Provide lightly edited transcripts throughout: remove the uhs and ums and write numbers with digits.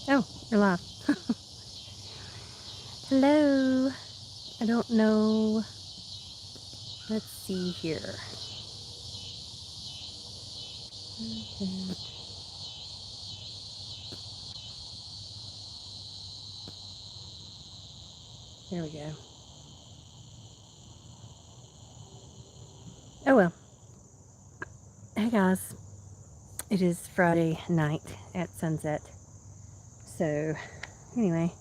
Oh, you're live. Hello. I don't know. Let's see here. There we go. Oh well. Hey guys. It is Friday night at sunset. So, anyway,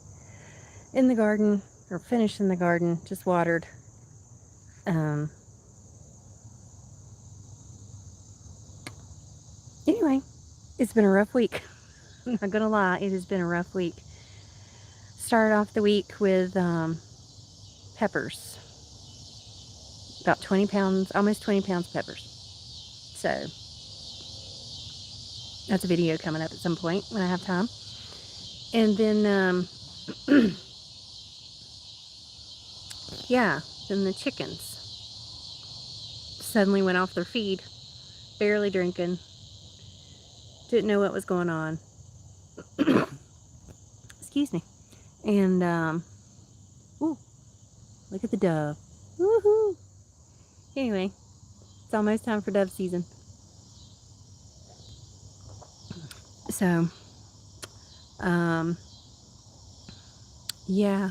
in the garden, or finished in the garden, just watered. Anyway, it's been a rough week. I'm not gonna lie, it has been a rough week. Started off the week with peppers. About 20 pounds, almost 20 pounds of peppers. So, that's a video coming up at some point when I have time. And then, yeah, then the chickens suddenly went off their feed, barely drinking, didn't know what was going on. Excuse me. And, ooh, look at the dove. Woohoo! Anyway, it's almost time for dove season. So, yeah,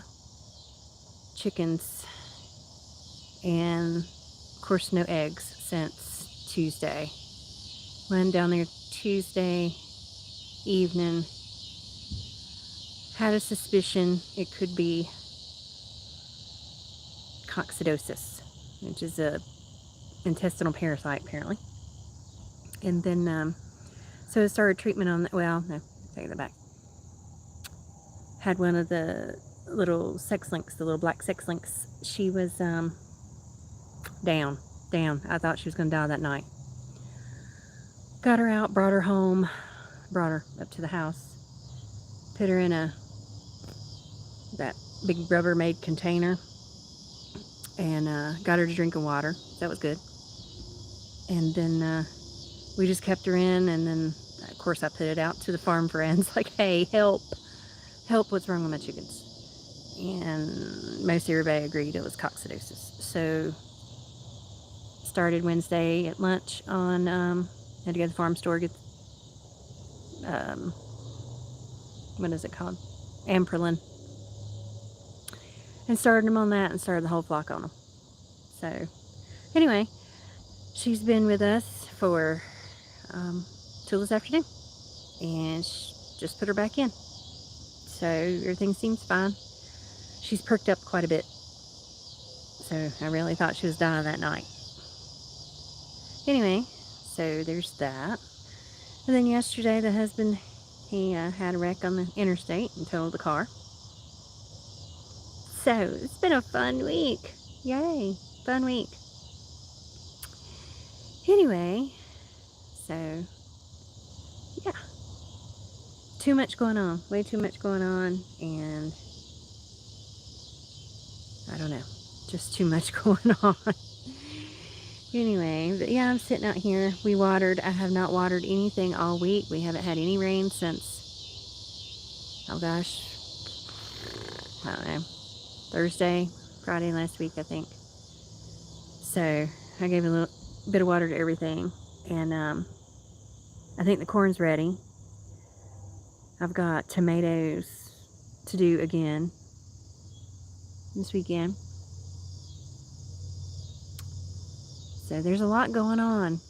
chickens, and of course no eggs since Tuesday. Went down there Tuesday evening, had a suspicion it could be coccidosis, which is a intestinal parasite apparently. And then, so I started treatment on that. Well, no, take that back. Had one of the little sex links, the little black sex links. She was down. I thought she was going to die that night. Got her out, brought her home, brought her up to the house, put her in that big Rubbermaid container, and got her to drinking water. That was good. And then we just kept her in, and then of course I put it out to the farm friends, like, hey, help, what's wrong with my chickens? And most everybody agreed it was coccidosis. So started Wednesday at lunch on, had to go to the farm store, get, what is it called? Amprolin. And started them on that, and started the whole flock on them. So anyway, she's been with us for till this afternoon, and just put her back in. So everything seems fine. She's perked up quite a bit. So I really thought she was dying that night. Anyway, so there's that. And then yesterday the husband, he had a wreck on the interstate and totaled the car. So it's been a fun week. Yay, fun week. Anyway, so yeah, too much going on, way too much going on, and I don't know, just too much going on. Anyway, but yeah, I'm sitting out here. We watered. I have not watered anything all week. We haven't had any rain since, oh gosh, I don't know, Thursday, Friday last week, I think. So I gave a little bit of water to everything, and I think the corn's ready. I've got tomatoes to do again this weekend. So there's a lot going on.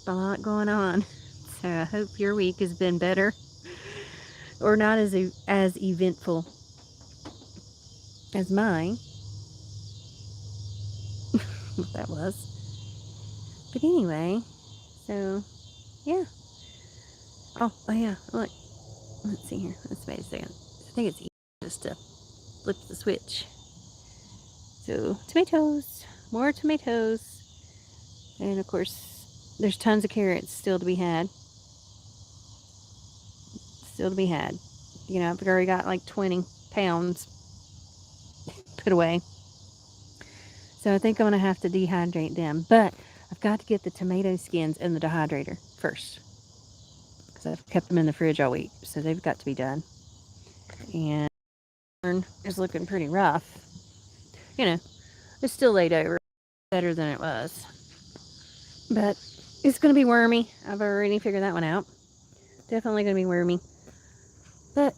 So I hope your week has been better, or not as eventful as mine. What that was. But anyway, so yeah. Oh yeah, look. Let's see here. Let's wait a second. I think it's easy just to flip the switch. So tomatoes, more tomatoes. And of course, there's tons of carrots still to be had. You know, I've already got like 20 pounds put away. So I think I'm going to have to dehydrate them. But I've got to get the tomato skins in the dehydrator first, because I've kept them in the fridge all week. So they've got to be done. and is looking pretty rough. You know, it's still laid over better than it was, but it's going to be wormy. I've already figured that one out. Definitely going to be wormy, but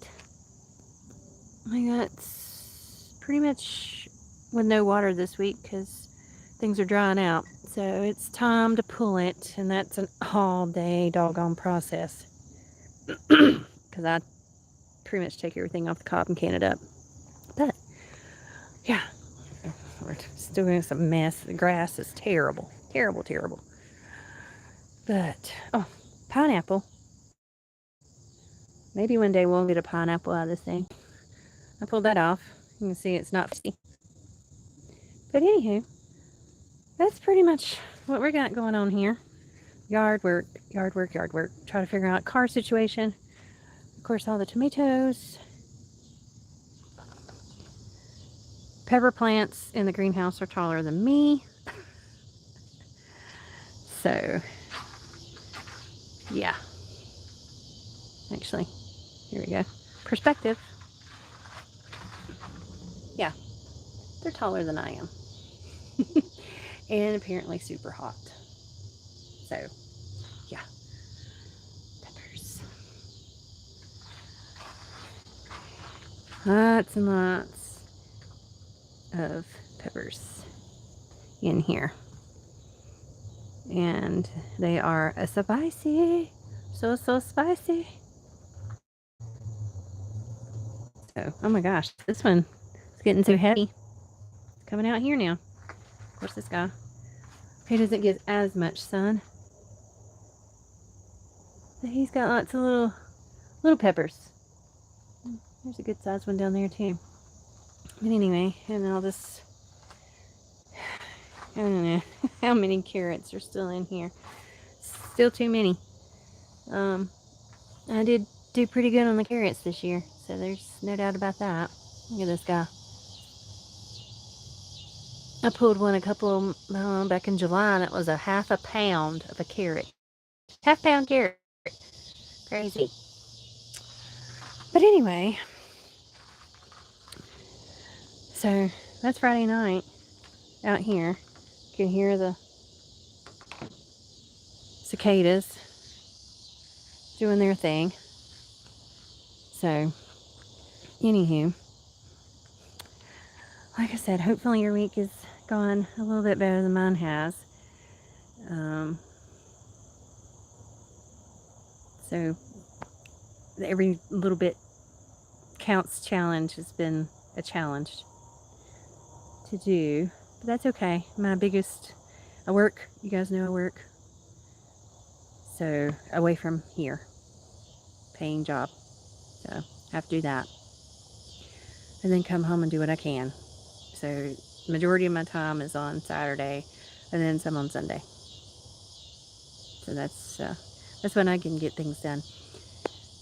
I got pretty much with no water this week because things are drying out. So it's time to pull it, and that's an all-day doggone process because I pretty much take everything off the cob and can it up. But yeah, we're still doing some mess. The grass is terrible, terrible, terrible. But oh, pineapple. Maybe one day we'll get a pineapple out of this thing. I pulled that off. You can see it's not fishy. But anywho, that's pretty much what we got going on here. Yard work, yard work, yard work. Try to figure out car situation. Of course, all the tomatoes. Pepper plants in the greenhouse are taller than me. So, yeah. Actually, here we go. Perspective. Yeah, they're taller than I am. And apparently super hot. So, yeah. Peppers. Lots and lots of peppers in here. And they are spicy. So spicy. So, oh my gosh, this one is getting too heavy. It's coming out here now. Of course, this guy, he doesn't get as much sun. But he's got lots of little peppers. There's a good sized one down there too. But anyway, and all this, I don't know how many carrots are still in here. Still too many. I did do pretty good on the carrots this year, so there's no doubt about that. Look at this guy. I pulled one a couple back in July, and it was a half a pound of a carrot. Half-pound carrot. Crazy. But anyway, so that's Friday night out here. You can hear the cicadas doing their thing. So, anywho, like I said, hopefully your week is gone a little bit better than mine has. So, every little bit counts challenge has been a challenge to do. But that's okay. I work. You guys know I work. So, away from here. Paying job. So, I have to do that. And then come home and do what I can. So, majority of my time is on Saturday, and then some on Sunday. So that's when I can get things done.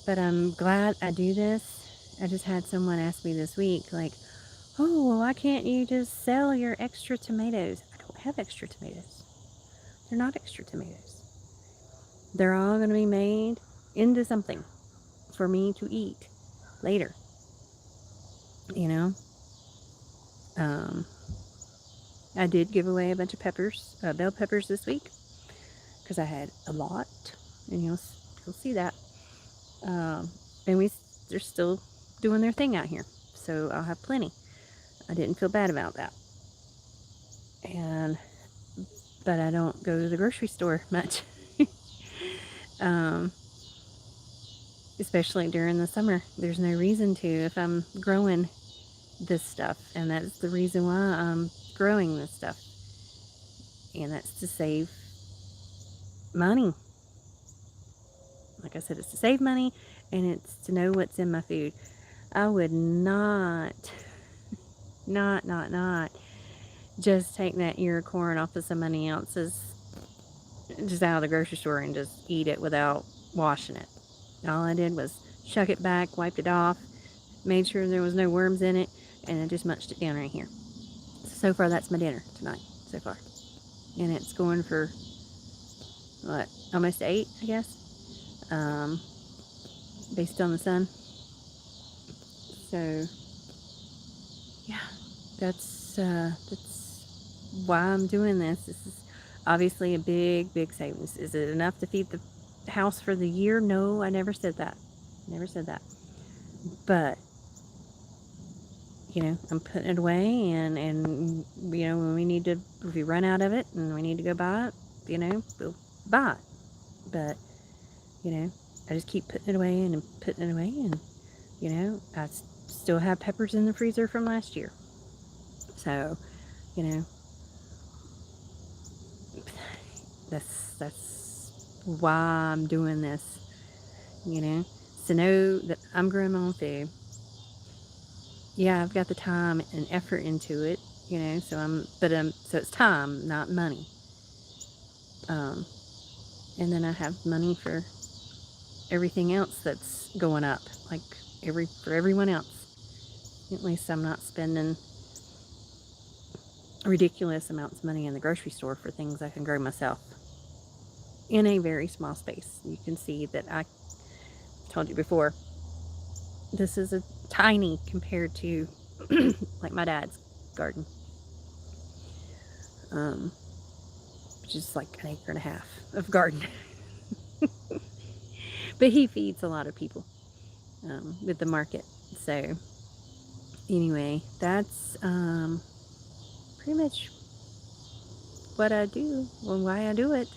But I'm glad I do this. I just had someone ask me this week, like, oh, well, why can't you just sell your extra tomatoes? I don't have extra tomatoes. They're not extra tomatoes. They're all going to be made into something for me to eat later. You know? I did give away a bunch of peppers, bell peppers this week, because I had a lot, and you'll see that. And they're still doing their thing out here, so I'll have plenty. I didn't feel bad about that. But I don't go to the grocery store much, especially during the summer. There's no reason to if I'm growing this stuff, and that's the reason why I'm growing this stuff, and that's to save money. Like I said, it's to save money, and it's to know what's in my food. I would not just take that ear of corn off of somebody else's, just out of the grocery store, and just eat it without washing it. All I did was chuck it back, wiped it off, made sure there was no worms in it, and I just munched it down right here. So far, that's my dinner tonight, so far. And it's going for, what, almost 8, I guess, based on the sun. So yeah, that's why I'm doing this. This is obviously a big savings. Is it enough to feed the house for the year? No, I never said that. Never said that. But you know, I'm putting it away, and you know, when we need to, if we run out of it and we need to go buy it, you know, we'll buy it. But you know, I just keep putting it away and putting it away, and you know, I still have peppers in the freezer from last year. So, you know, that's why I'm doing this. You know, to know that I'm growing my own food. Yeah, I've got the time and effort into it. You know, so it's time, not money. Um, and then I have money for everything else that's going up, like for everyone else. At least I'm not spending ridiculous amounts of money in the grocery store for things I can grow myself in a very small space. You can see that I told you before, this is a tiny compared to like my dad's garden, which is like an acre and a half of garden. But he feeds a lot of people with the market. So anyway, that's pretty much what I do and why I do it.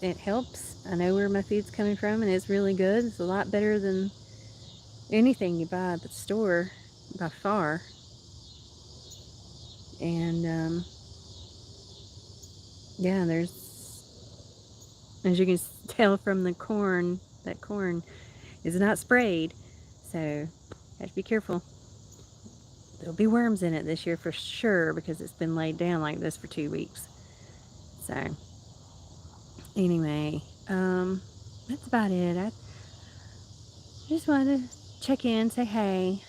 It helps. I know where my food's coming from, and it's really good. It's a lot better than anything you buy at the store by far. And yeah, as you can tell from the corn, that corn is not sprayed, so you have to be careful. There'll be worms in it this year for sure, because it's been laid down like this for 2 weeks. So anyway, that's about it. I just wanted to check in, say hey.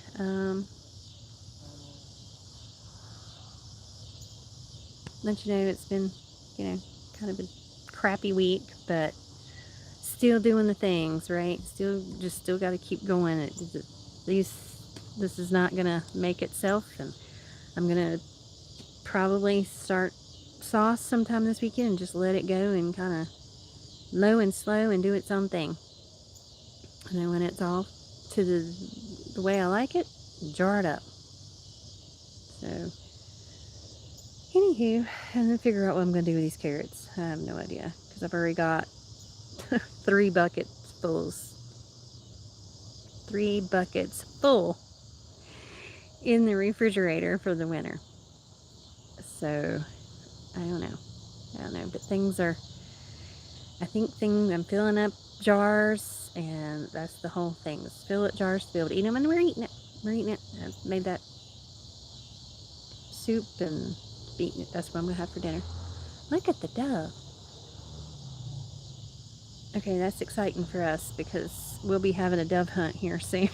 Let you know it's been, you know, kind of a crappy week, but still doing the things, right? Still got to keep going. This is not gonna make itself, and I'm gonna probably start sauce sometime this weekend and just let it go and kind of low and slow and do its own thing. And then when it's all to the way I like it, jar it up. So anywho, and then figure out what I'm going to do with these carrots. I have no idea, because I've already got 3 buckets full in the refrigerator for the winter. So I don't know, but I'm filling up jars, and that's the whole thing. Let's fill up jars to be able to eat them, and we're eating it. I made that soup and eating it. That's what I'm gonna have for dinner. Look at the dove. Okay, that's exciting for us, because we'll be having a dove hunt here soon.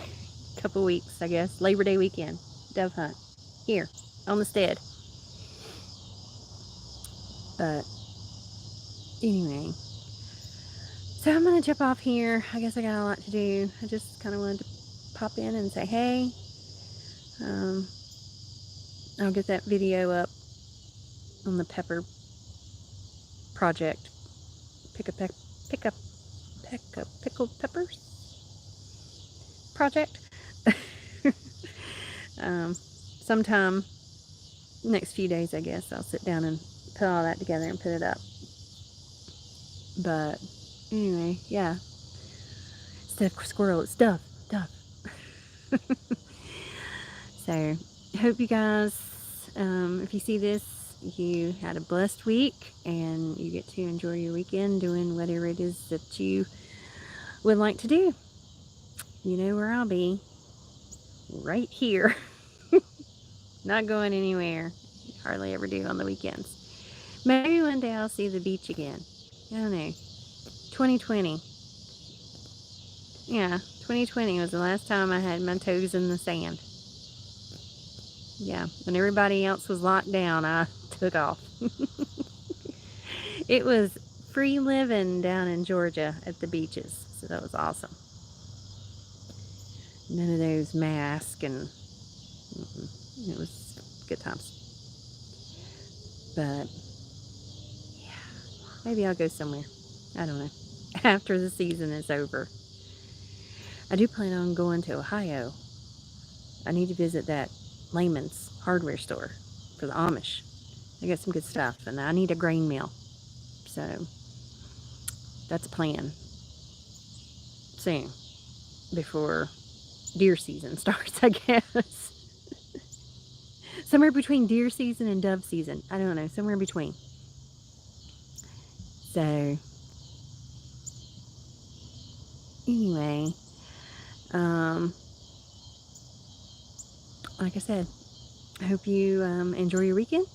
A couple weeks, I guess. Labor Day weekend. Dove hunt. Here, on the stead. But anyway, so I'm gonna jump off here. I guess I got a lot to do. I just kind of wanted to pop in and say hey. I'll get that video up on the pepper project. Pick up pickled peppers project. Sometime next few days, I guess, I'll sit down and put all that together and put it up. But anyway, yeah. Instead of squirrel, it's dove. So, hope you guys, if you see this, you had a blessed week, and you get to enjoy your weekend doing whatever it is that you would like to do. You know where I'll be. Right here. Not going anywhere. Hardly ever do on the weekends. Maybe one day I'll see the beach again. I don't know. 2020. Yeah, 2020 was the last time I had my toes in the sand. Yeah, when everybody else was locked down, I took off. It was free living down in Georgia at the beaches, so that was awesome. None of those masks and it was good times. But yeah, maybe I'll go somewhere. I don't know. After the season is over. I do plan on going to Ohio. I need to visit that Lehman's hardware store for the Amish. They got some good stuff, and I need a grain mill. So that's a plan soon before deer season starts, I guess. Somewhere between deer season and dove season. I don't know, somewhere in between. So anyway, like I said, I hope you enjoy your weekend,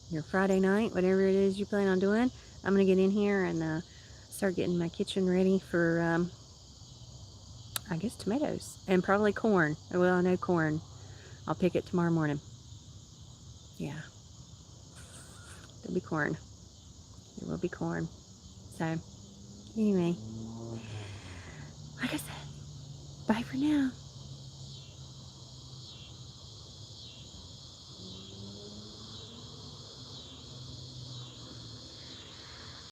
your Friday night, whatever it is you plan on doing. I'm going to get in here and start getting my kitchen ready for, I guess, tomatoes and probably corn. Well, I know corn. I'll pick it tomorrow morning. Yeah, there'll be corn. There will be corn. So, anyway, like I said, bye for now.